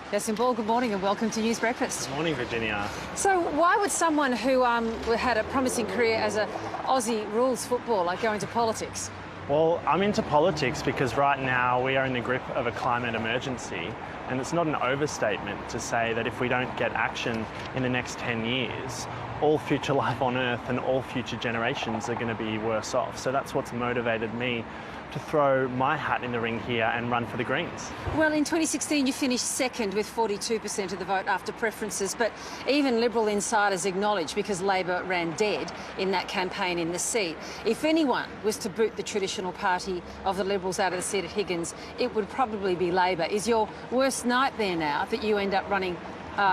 Jason Ball, good morning and welcome to News Breakfast. Good morning, Virginia. So why would someone who had a promising career as a Aussie rules footballer go into politics? Well, I'm into politics because right now we are in the grip of a climate emergency, and it's not an overstatement to say that if we don't get action in the next 10 years, all future life on Earth and all future generations are going to be worse off. So that's what's motivated me to throw my hat in the ring here and run for the Greens. Well, in 2016 you finished second with 42% of the vote after preferences, but even Liberal insiders acknowledge, because Labor ran dead in that campaign in the seat, if anyone was to boot the traditional party of the Liberals out of the seat at Higgins, it would probably be Labor. Is your worst nightmare now that you end up running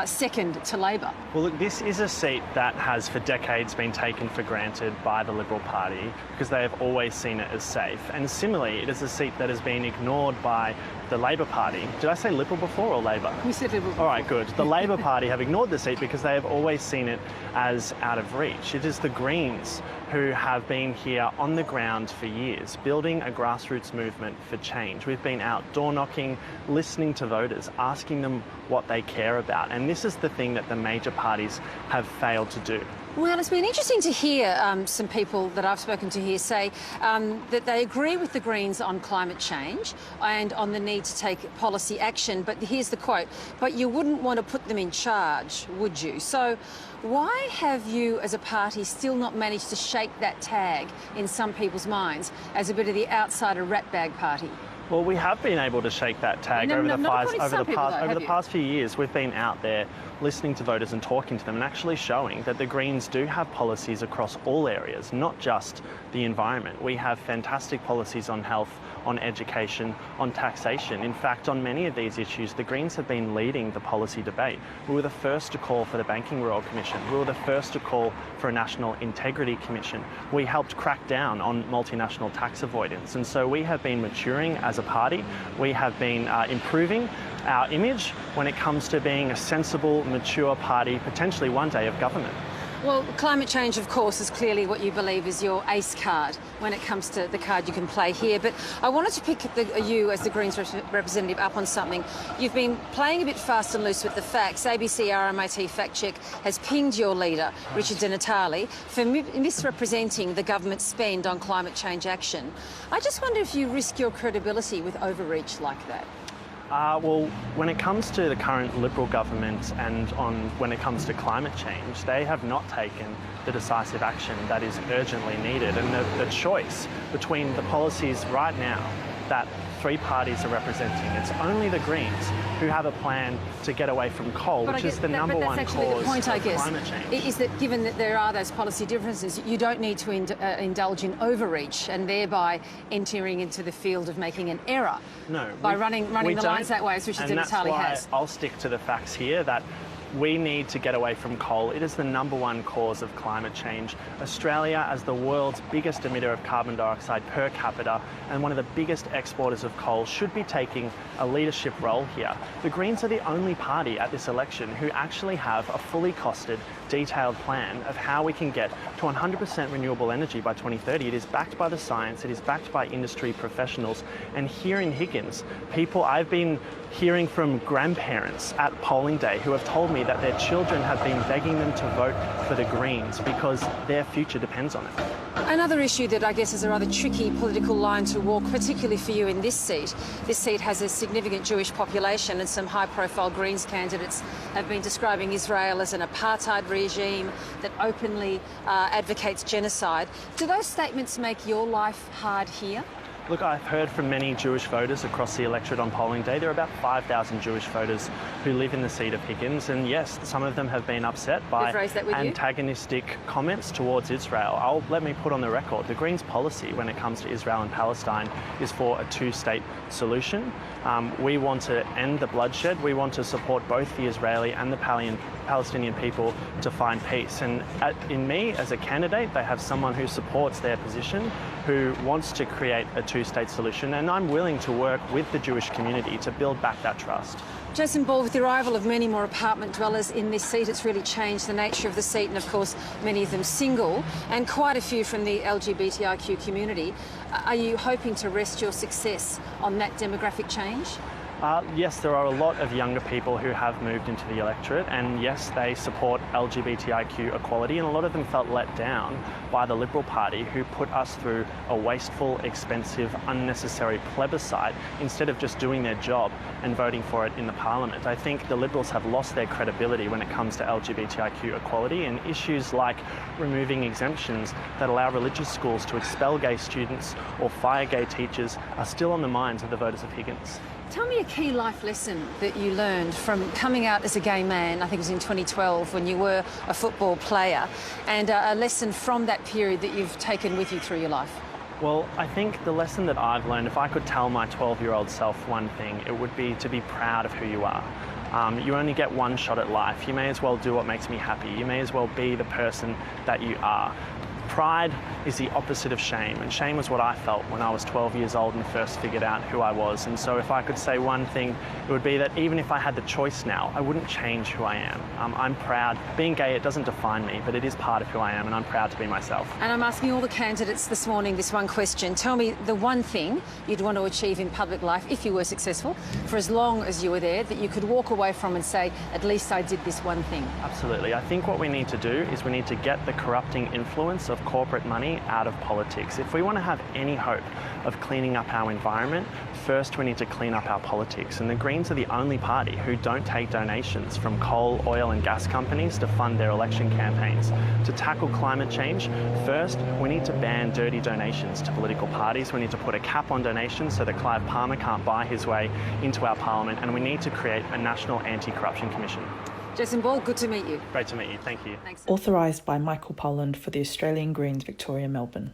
second to Labor? Well, look, this is a seat that has for decades been taken for granted by the Liberal Party because they have always seen it as safe. And similarly, it is a seat that has been ignored by the Labor Party. Did I say Liberal before or Labor? We said Liberal before. All right, good. The Labor Party have ignored the seat because they have always seen it as out of reach. It is the Greens who have been here on the ground for years, building a grassroots movement for change. We've been out door knocking, listening to voters, asking them what they care about. And this is the thing that the major parties have failed to do. Well, it's been interesting to hear some people that I've spoken to here say that they agree with the Greens on climate change and on the need to take policy action. But here's the quote, "But you wouldn't want to put them in charge, would you?" So why have you as a party still not managed to shake that tag in some people's minds as a bit of the outsider ratbag party? Well, we have been able to shake that tag over the past few years. We've been out there listening to voters and talking to them and actually showing that the Greens do have policies across all areas, not just the environment. We have fantastic policies on health, on education, on taxation. In fact, on many of these issues, the Greens have been leading the policy debate. We were the first to call for the Banking Royal Commission. We were the first to call for a National Integrity Commission. We helped crack down on multinational tax avoidance. And so we have been maturing as a party. We have been improving our image when it comes to being a sensible, mature party, potentially one day of government. Well, climate change, of course, is clearly what you believe is your ace card when it comes to the card you can play here. But I wanted to pick you, as the Greens representative, up on something. You've been playing a bit fast and loose with the facts. ABC RMIT Fact Check has pinged your leader, Richard Di Natale, for misrepresenting the government's spend on climate change action. I just wonder if you risk your credibility with overreach like that. Well, when it comes to the current Liberal government and when it comes to climate change, they have not taken the decisive action that is urgently needed. And the choice between the policies right now that three parties are representing, it's only the Greens who have a plan to get away from coal, which is the number one cause of climate change. Is that given that there are those policy differences, you don't need to indulge in overreach and thereby entering into the field of making an error by running the lines that way, as Richard Di Natale has. And that's why I'll stick to the facts here, that we need to get away from coal. It is the number one cause of climate change. Australia, as the world's biggest emitter of carbon dioxide per capita and one of the biggest exporters of coal, should be taking a leadership role here. The Greens are the only party at this election who actually have a fully costed, detailed plan of how we can get to 100% renewable energy by 2030. It is backed by the science, it is backed by industry professionals. And here in Higgins, I've been hearing from grandparents at polling day who have told me that their children have been begging them to vote for the Greens because their future depends on it. Another issue that I guess is a rather tricky political line to walk, particularly for you in this seat. This seat has a significant Jewish population, and some high-profile Greens candidates have been describing Israel as an apartheid regime that openly advocates genocide. Do those statements make your life hard here? Look, I've heard from many Jewish voters across the electorate on polling day. There are about 5,000 Jewish voters who live in the seat of Higgins, and yes, some of them have been upset by antagonistic comments towards Israel. Let me put on the record, the Greens' policy when it comes to Israel and Palestine is for a two-state solution. We want to end the bloodshed. We want to support both the Israeli and the Palestinian people to find peace. And in me, as a candidate, they have someone who supports their position, who wants to create a two-state solution, and I'm willing to work with the Jewish community to build back that trust. Jason Ball, with the arrival of many more apartment dwellers in this seat, it's really changed the nature of the seat, and of course many of them single, and quite a few from the LGBTIQ community. Are you hoping to rest your success on that demographic change? Yes, there are a lot of younger people who have moved into the electorate, and yes, they support LGBTIQ equality, and a lot of them felt let down by the Liberal Party, who put us through a wasteful, expensive, unnecessary plebiscite instead of just doing their job and voting for it in the Parliament. I think the Liberals have lost their credibility when it comes to LGBTIQ equality, and issues like removing exemptions that allow religious schools to expel gay students or fire gay teachers are still on the minds of the voters of Higgins. Tell me a key life lesson that you learned from coming out as a gay man. I think it was in 2012 when you were a football player, and a lesson from that period that you've taken with you through your life. Well, I think the lesson that I've learned, if I could tell my 12-year-old self one thing, it would be to be proud of who you are. You only get one shot at life. You may as well do what makes me happy. You may as well be the person that you are. Pride is the opposite of shame, and shame was what I felt when I was 12 years old and first figured out who I was. And so if I could say one thing, it would be that even if I had the choice now, I wouldn't change who I am. I'm proud. Being gay, it doesn't define me, but it is part of who I am, and I'm proud to be myself. And I'm asking all the candidates this morning this one question. Tell me the one thing you'd want to achieve in public life, if you were successful, for as long as you were there, that you could walk away from and say, at least I did this one thing. Absolutely. I think what we need to do is we need to get the corrupting influence of corporate money out of politics. If we want to have any hope of cleaning up our environment, first we need to clean up our politics. And the Greens are the only party who don't take donations from coal, oil and gas companies to fund their election campaigns. To tackle climate change, first we need to ban dirty donations to political parties. We need to put a cap on donations so that Clive Palmer can't buy his way into our parliament, and we need to create a national anti-corruption commission. Jason Ball, good to meet you. Great to meet you. Thank you. Thanks. Authorised by Michael Poland for the Australian Greens, Victoria, Melbourne.